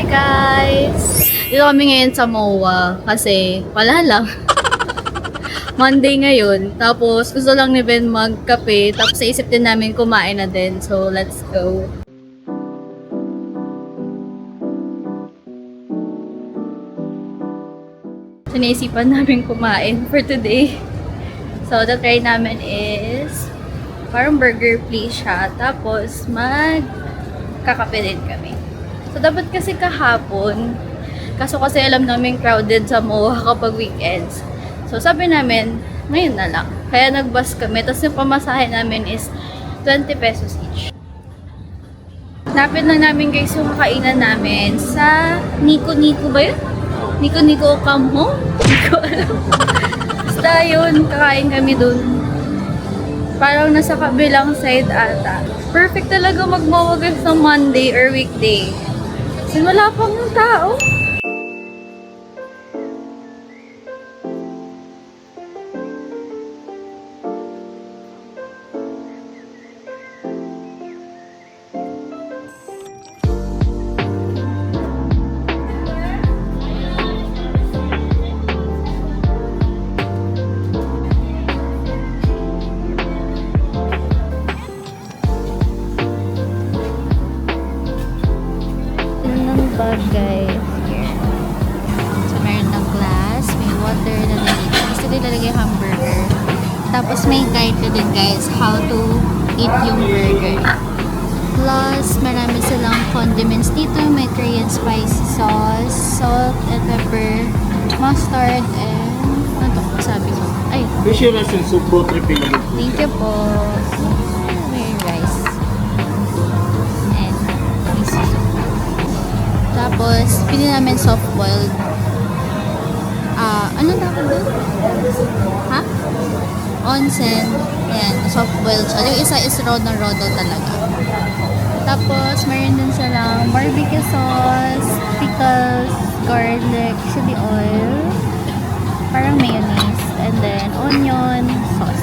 guys! Dito kami ngayon sa MOA kasi wala lang. Monday ngayon. Tapos gusto lang ni Ben magkape. Tapos naisip din namin kumain na din. So let's go. So naisipan namin kumain for today. So the try namin is parang burger place siya. Tapos magkakape din kami. So, dapat kasi kahapon, kaso kasi alam namin crowded sa MOA kapag weekends. So, sabi namin, ngayon na lang. Kaya nag-bus kami. Tapos yung pamasahe namin is 20 pesos each. Napit lang namin guys yung kakainan namin sa Nico ba yun? Nico Come Home? Hindi ko alam. Basta yun, kakain kami dun. Parang nasa kabilang side ata. Perfect talaga magmawagas sa Monday or weekday. Kasi wala pang tao. Bag guys. Here. So, meron ng glass, may water na dito. Gusto din lalagay hamburger. Tapos may guide na din guys how to eat yung burger. Plus, marami silang condiments dito. May Korean spicy sauce, salt and pepper, mustard, and ano to? Sabi mo? Ay! Fishy Russian soup, both repeatable. Thank you po. May rice. And miso soup. Tapos, pili namin soft-boiled. Ano tawag doon? Ha? Onsen. Ayan, soft-boiled siya. Yung isa is raw na raw daw talaga. Tapos, meron din silang barbecue sauce, pickles, garlic, chili oil, parang mayonnaise, and then onion, sauce.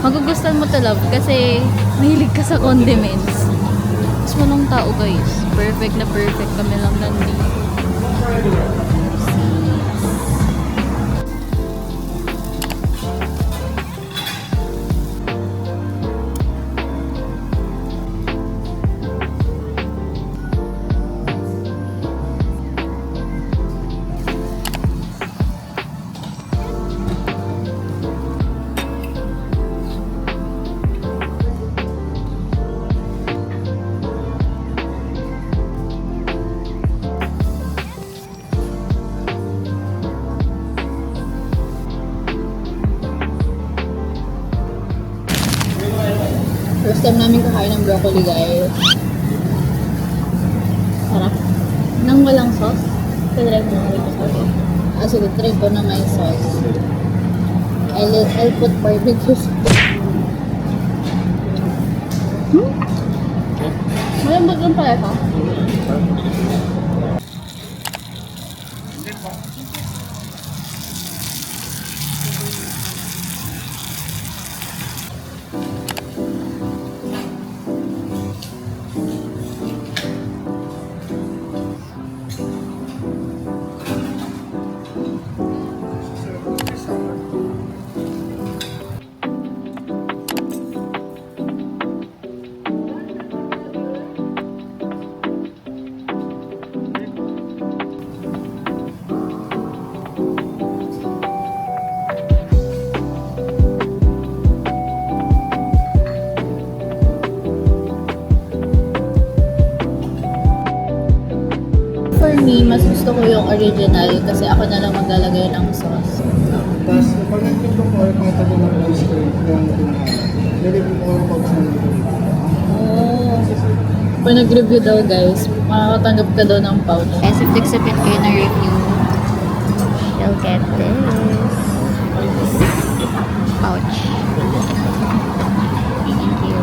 Magugustuhan mo to love kasi mahilig ka sa condiments. Mas walang tao guys. Perfect na perfect kami lang nandito. First time namin kakain ng broccoli guys. Sarap. Nang walang sauce. Try mo na rin sauce. Sige, try ko na may sauce. I'll put barbecue sauce. Malambot lang pala ka? For me, mas gusto ko yung original kasi ako na lang maglalagay ng sauce. Tapos, pag nagpinto ko or pang tabi ng rice ko, yung nilipin ko ang box ng Oh. Pag nag-review daw guys, makakatanggap ka daw ng pouch. Guys, if nagsipin kayo na review, you'll get this pouch. Thank you.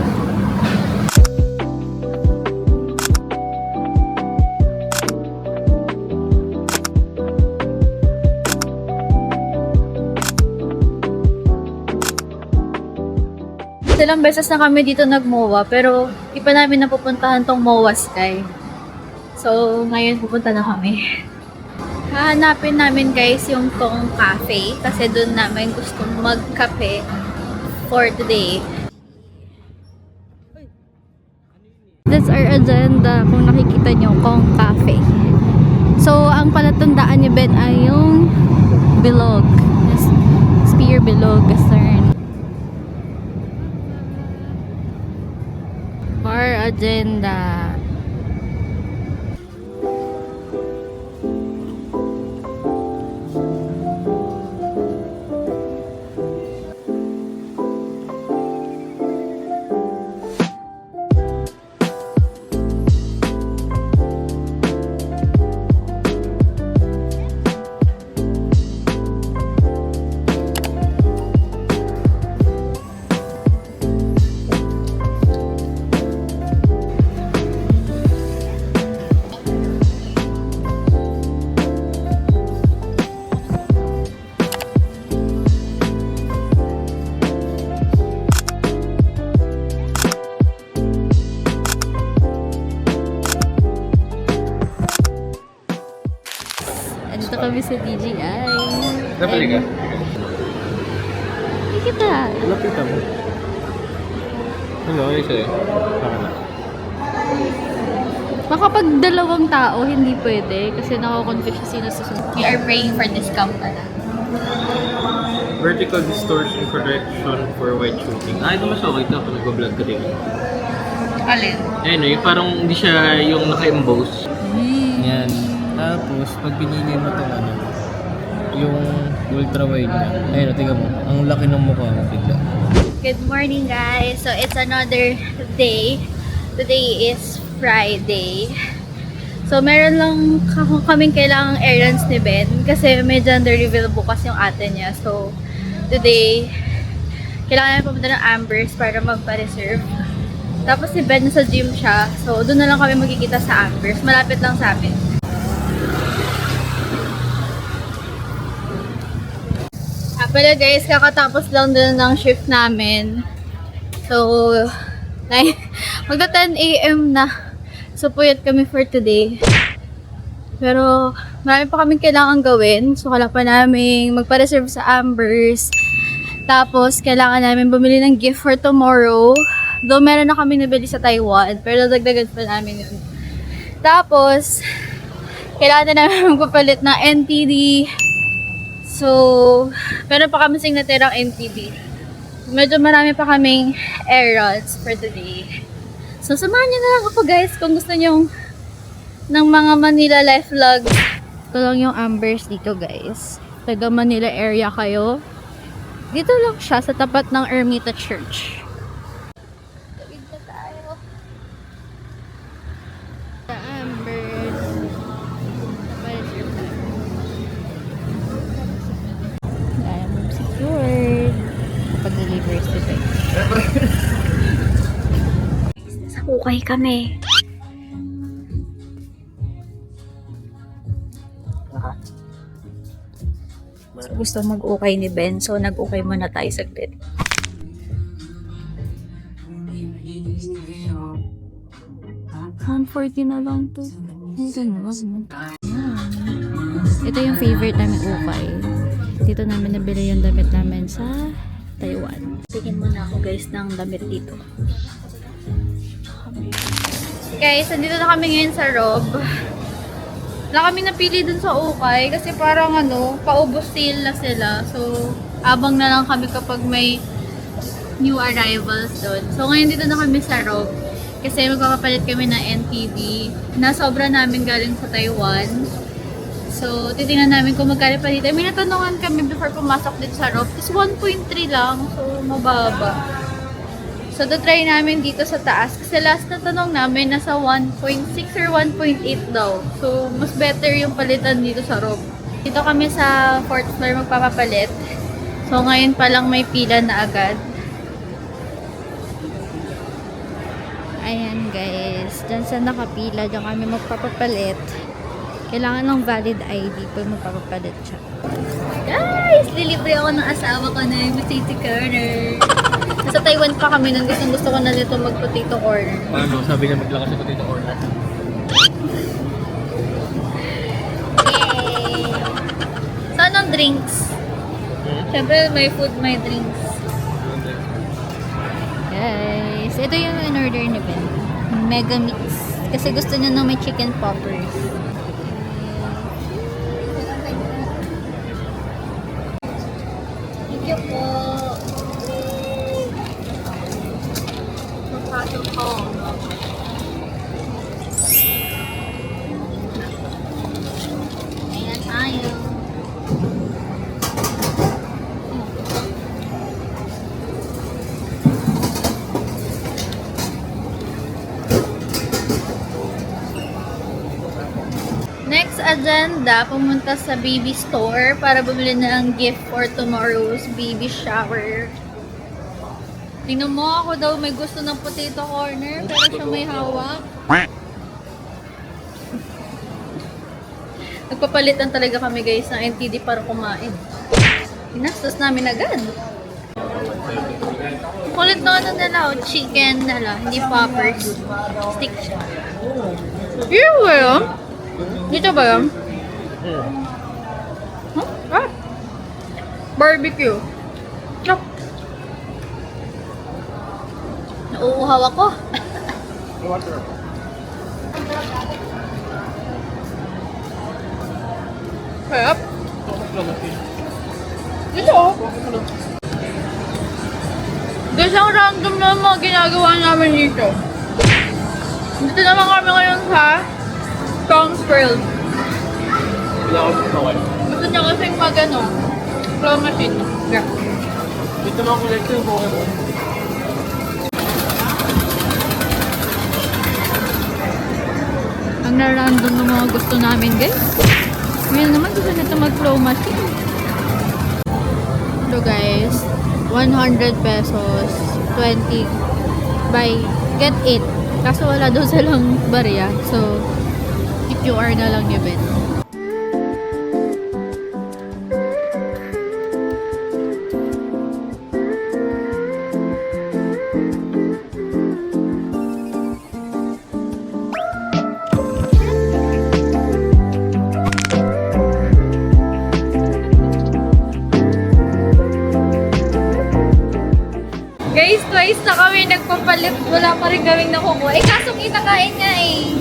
Ilang beses na kami dito nag-MOA, pero di pa namin napupuntahan tong MOA Sky. So, ngayon pupunta na kami. Hahanapin namin guys yung Tong Cafe kasi doon namin gustong magkape for today. That's our agenda kung nakikita nyo, Kong Cafe. So, ang palatandaan ni Ben ay yung bilog. Spear bilog, Western. Our agenda. Andito kami sa DJI. Napali ka? Hindi kita. Lapitan mo. Ano? Ano sa'yo? Saka na. Baka pag dalawang tao, hindi pwede. Kasi nakakonfuse siya sino susunod. We are praying for discount pala. Vertical distortion correction for white shooting. Ah, ito mas okay ito kung nag-vlog ka din. Alin? Ayun, yung parang hindi siya yung naka-emboss. Yan. Tapos, pag pinili mo itong ano, yung ultra wide niya. Ayun, tingnan mo. Ang laki ng mukha mo bigla. Good morning guys! So it's another day. Today is Friday. So meron lang kaming kailangang errands ni Ben kasi may gender reveal bukas yung ate niya. So today, kailangan niya pumunta ng Ambers para magpa-reserve. Tapos si Ben nasa gym siya. So doon na lang kami magkikita sa Ambers. Malapit lang sa amin. Pala guys, kakatapos lang din ng shift namin. So, magda 10 AM na. So, puyat kami for today. Pero, marami pa kaming kailangan gawin. So, kailangan pa namin magpa-reserve sa Ambers. Tapos, kailangan namin bumili ng gift for tomorrow. Though, meron na kami nabili sa Taiwan. Pero, dagdagan pa namin yun. Tapos, kailangan na namin magpapalit ng NTD. So, meron pa kami sing natirang NTD. Medyo marami pa kaming errands for today. So, samahan niyo na lang ako guys kung gusto niyo ng mga Manila life vlog. Ito lang yung Ambers dito guys. Taga Manila area kayo. Dito lang siya sa tapat ng Ermita Church. Tawid na tayo. Sa Ambers. Secured. Pag-deliver today. Sa ukay kami. So, gusto mag-ukay ni Ben. So, nag-ukay muna tayo saglit. $140 na lang to. Ito yung favorite namin ukay. Dito namin nabili yung damit namin sa Taiwan. Tingin muna ako guys ng damit dito. Guys, nandito na kami ngayon sa Rob. Wala kami napili dun sa ukay kasi parang paubos sale na sila. So, abang na lang kami kapag may new arrivals dun. So, ngayon dito na kami sa Rob. Kasi magpapalit kami ng NTD na sobra namin galing sa Taiwan. So, titingnan namin kung magkano pa dito. May natanungan kami before pumasok dito sa Rob. It's 1.3 lang. So, mababa. So, try namin dito sa taas. Kasi last na tanong namin, nasa 1.6 or 1.8 daw. So, mas better yung palitan dito sa Rob. Dito kami sa 4th floor magpapapalit. So, ngayon pa lang may pila na agad. Ayan guys. Diyan sa nakapila, diyan kami magpapapalit. Kailangan ng valid ID pag magpapapalit siya. Guys! Lilibre ako ng asawa ko na yung potato corner. Nasa Taiwan pa kami nung gusto ko na nito mag-potato corner. Ano? Sabi niya maglakas sa potato corner. drinks. Siyempre, may food, may drinks. Guys, ito yung in-order ni Ben. Mega mix. Kasi gusto niya ng may chicken poppers. Thank you po. Magpasok ko. Ayan tayo. Next agenda, pumunta sa baby store para bumili ng gift for tomorrow's baby shower. Tingnan mo, ako daw may gusto ng potato corner, pero siya may hawak. Nagpapalitan talaga kami guys ng NTD para kumain. Inastos namin agad. Kulit na ano nila, chicken nila, hindi poppers. Stick siya. Here ba yun? Dito ba yun? Huh? Ah! Barbecue. Chop! Nauuhaw ako. Sarap. Dito. Guys, ang random na mga ginagawa namin dito. Dito naman kami ngayon sa Tom's World. Gusto niya kasing mag-ano, claw machine. Yeah. Dito mga collect yung Pokemon. Ang narandom ng mga gusto namin guys. Ngayon naman gusto nito mag-claw machine. So guys, 100 pesos, 20 buy, get it. Kaso wala daw silang barya. So, QR na lang ni Ben. Guys, twice na kami nagpapalit. Wala pa rin kaming nakukuha. Eh, kaso kinakain nga eh.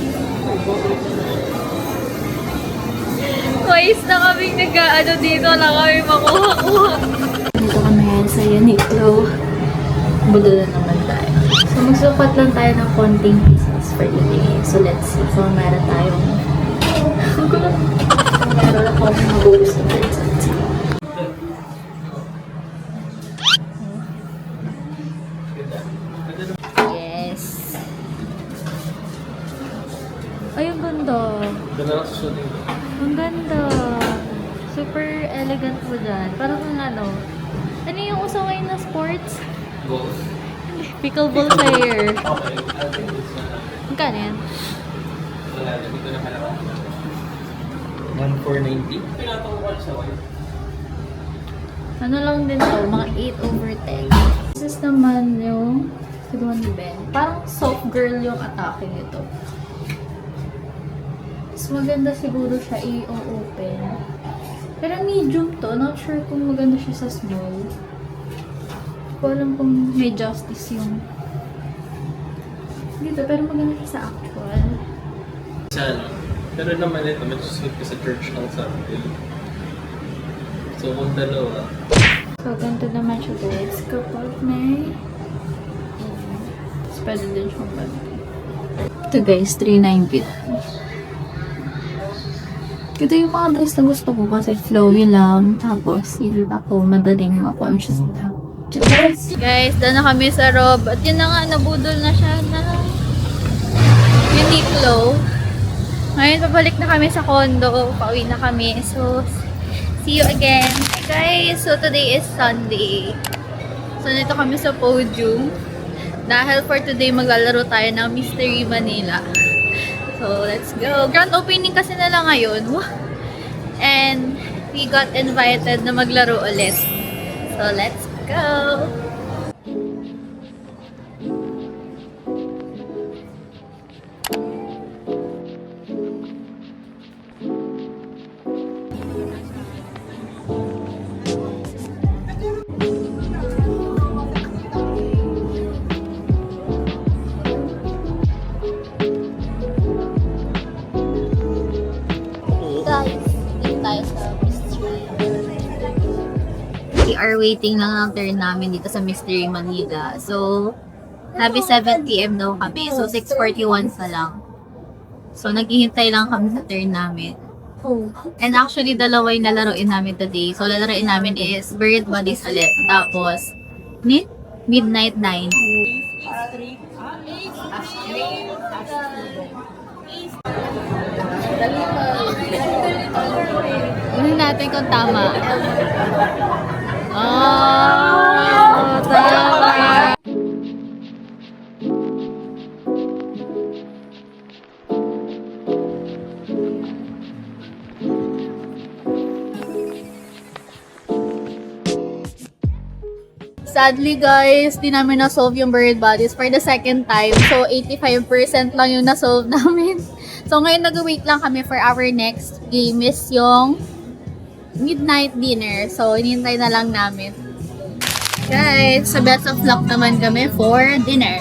Twice na kami nag-ano dito. Wala kami makuha-kuha. Dito kami ngayon sa Uniqlo. Budol na naman tayo. So, magsukat lang tayo ng konting pieces for today. So, let's see kung meron tayong... Kung meron ako mag-uus na pieces. Yes. Ay, ang ganda. Ganda lang sa shooting. Ang ganda. Super elegant mo dyan. Parang ano. Ano yung uso ngayon na sports? Goals. Pickleball player. Okay, I think it's Magkano yan? wala na. Dito na pala. 1,490. Pinatong ko sa white. Ano lang din to? Mga 8 over 10. This is naman yung kinuha ni Ben. Parang soft girl yung atake nito. Mas maganda siguro siya i-open. Pero medium to. Not sure kung maganda siya sa small. Hindi ko alam kung may justice yung dito. Pero maganda siya sa actual. Sana. Pero naman ito, mag-suit ka sa church ng Sunday. So, kung dalawa, So, ganito naman siya guys. Kapag may pwede din siyang bag. Ito guys, 390. Ito yung mga dress na gusto ko kasi flowy lang. Tapos, hindi ako madaling ma-conscious na. Guys, doon na kami sa Rob. At yun na nga, nabudol na siya na Uniqlo. Ngayon, pabalik na kami sa condo. Pauwi na kami. So, see you again. Guys, so today is Sunday. So, nito kami sa podium. Dahil for today, maglalaro tayo ng Mystery Manila. So, let's go. Grand opening kasi nila ngayon. And we got invited na maglaro ulit. So, let's go! tayo sa Mystery. We are waiting lang ng turn namin dito sa Mystery Manila. So, sabi 7 p.m. daw kami. So, 6:41 na lang. So, naghihintay lang kami sa turn namin. And actually, dalawa yung lalaroin namin today. So, lalaroin namin is Buried Bodies ulit. Tapos, Midnight 9. Unin natin kung tama. Tama! Sadly guys, di namin na-solve yung Buried Bodies for the second time. So, 85% lang yung na-solve namin. So, ngayon nag-wait lang kami for our next game is yung midnight dinner. So, inintay na lang namin. Guys, sa best of luck naman kami for dinner.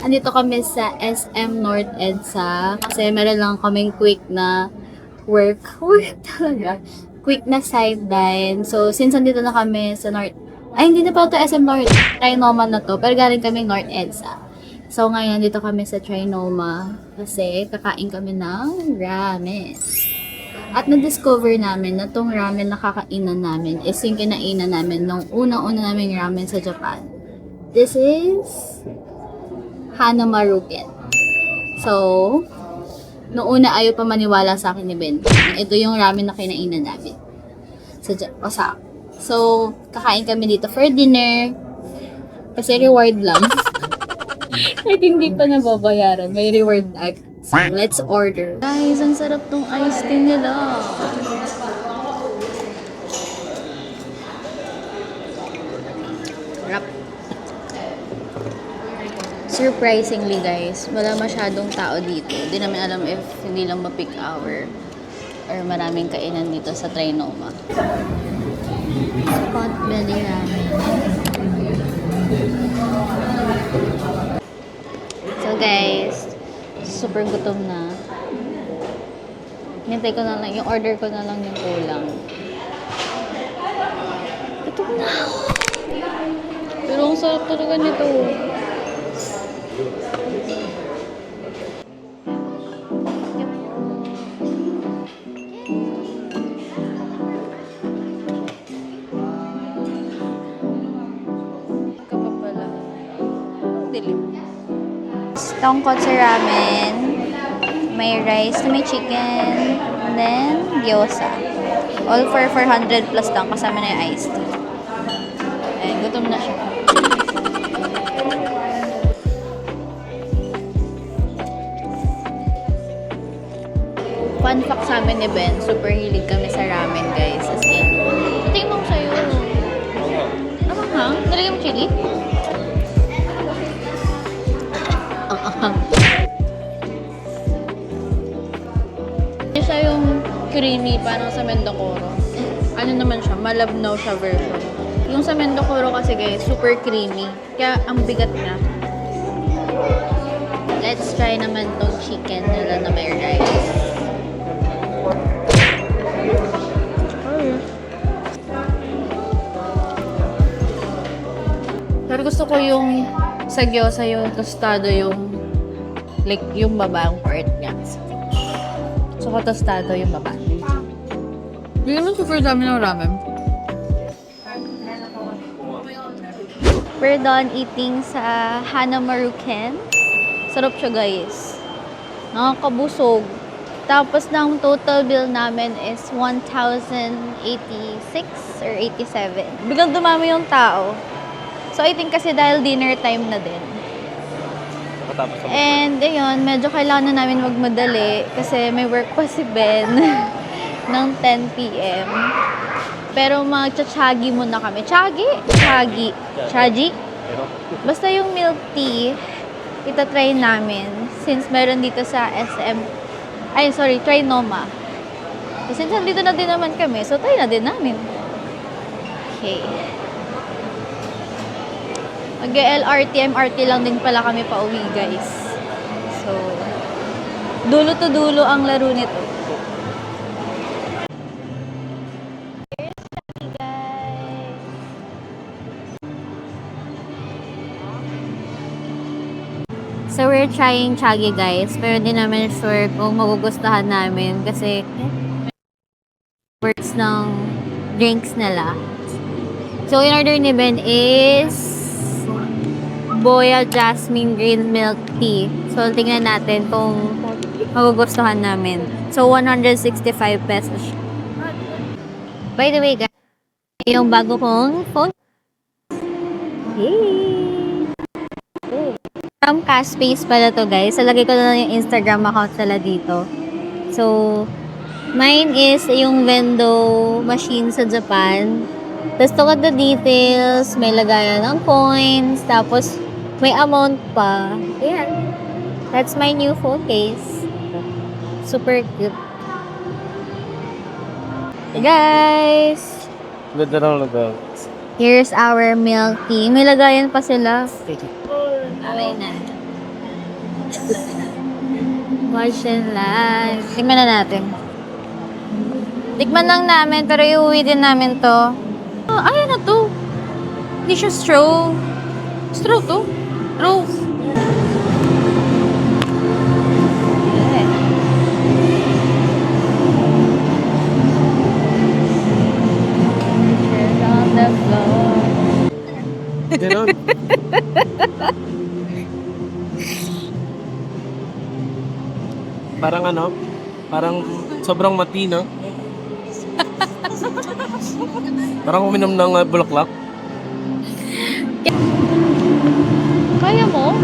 Andito kami sa SM North EDSA kasi meron lang kaming quick na work talaga. Quick na sideline. So, since andito na kami sa North, ay hindi na pa ito SM North, Trinoma na to, pero galing kami North EDSA. So, ngayon dito kami sa Trinoma kasi kakain kami ng ramen. At na-discover namin na tong ramen na kakainan namin is yung kinainan namin nung unang-una naming ramen sa Japan. This is Hanamaruken. So, noong una ayaw pa maniwala sa akin ni Ben. Ito yung ramen na kinainan namin sa Osaka. So, kakain kami dito for dinner. Kasi reward lang. Kahit hindi pa nababayaran, may reward act. So, let's order. Guys, ang sarap tong iced tea nila. Sarap. Surprisingly guys, wala masyadong tao dito. Hindi namin alam if hindi lang ma-peak hour or maraming kainan dito sa Trinoma. Pot belly ramen. So guys, super gutom na. Hintay ko na lang, yung order ko na lang yung kulang. Gutom na ako. Pero ang sarap talaga nito. Tonkotsu ramen, may rice, may chicken, and then gyoza. All for 400 plus lang, kasama na yung iced tea. Ayan, gutom na siya. Fun fact sa amin ni Ben, super hilig kami sa ramen guys. As in, tingin mo ko sa'yo. Ano ha? Nalagyan mo chili? Siya yung creamy, parang sa Mendocoro. Ano naman siya, malabnaw siya version. Yung sa Mendocoro kasi guys, super creamy. Kaya ang bigat niya. Let's try naman tong chicken nila na may rice. Pero gusto ko yung sa gyoza yung tostado yung like yung babang part niya. So, tostado yung baba. Hindi naman super dami ng ramen. We're done eating sa Hanamaruken. Sarap siya guys. Nakakabusog. Tapos ng total bill namin is 1,086 or 87. Biglang dumami yung tao. So, I think kasi dahil dinner time na din. Nakatapos na And, ayun, medyo kailangan na namin magmadali kasi may work pa si Ben ng 10 p.m. Pero magcha-chagi muna kami. Chagi? Basta yung milk tea, itatry namin since meron dito sa SM. Trinoma. So, since nandito na din naman kami, so try na din namin. Okay. Mag-LRT, MRT lang din pala kami pa uwi, guys. So, dulo to dulo ang laro nito. So, we're trying Chagi, guys. Pero hindi namin sure kung magugustuhan namin kasi works ng drinks nila. So, in order ni Ben is Boya Jasmine Green Milk Tea. So, tingnan natin kung magugustuhan namin. So, 165 pesos. By the way, guys, yung bago kong phone. Yay! From Cashspace pala to, guys. So, lagay ko na lang yung Instagram account nila dito. So, mine is yung Vendo machine sa Japan. Tapos, look at the details. May lagayan ng coins. Tapos, may amount pa. Ayan. That's my new phone case. Super cute. Hey, guys! Ganda ng lugar. Here's our milk tea. May lagayan pa sila. Away na. Watch and live. Tikman na natin. Tikman lang namin, pero iuwi din namin to. Oh, ayan na to. Hindi siya straw. Straw to? Straw. Okay. Pictures on the floor. Ganon. Parang ano? Parang sobrang matino. Parang uminom ng bulaklak. Kaya mo?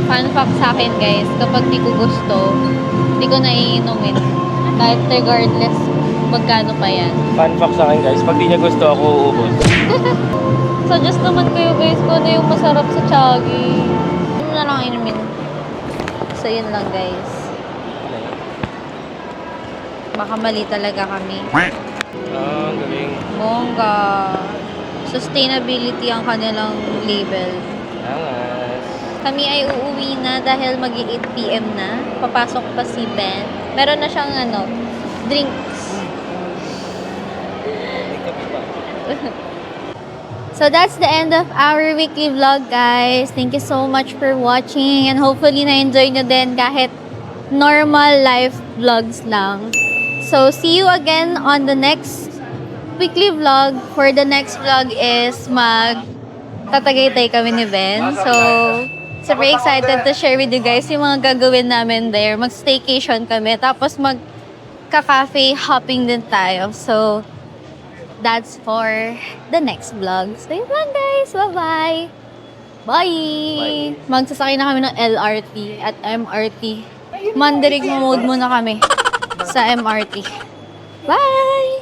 Fun fact sa akin, guys, kapag di ko gusto, di ko na iinumin. Kahit regardless magkano pa yan. Fun fact sa akin guys, pag di niya gusto ako uubos. Suggest naman kayo, guys, kung ano yung masarap sa Chagi. Ano na lang inumin. So, yun lang, guys. Baka mali talaga kami. Ang galing. Bongga. Sustainability ang kanilang label. Angas. Kami ay uuwi na dahil mag-8 p.m. na. Papasok pa si Ben. Meron na siyang drinks. So that's the end of our weekly vlog, guys. Thank you so much for watching and hopefully na-enjoy nyo din kahit normal life vlogs lang. So see you again on the next weekly vlog. For the next vlog is Tatagaytay kami ni Ben. So super excited to share with you guys yung mga gagawin namin there. Mag-staycation kami. Tapos mag-cafe hopping din tayo. So that's for the next vlog. So yun lang, guys. Bye-bye! Bye! Magsasakay na kami ng LRT at MRT. Mandarig mode muna kami sa MRT. Bye!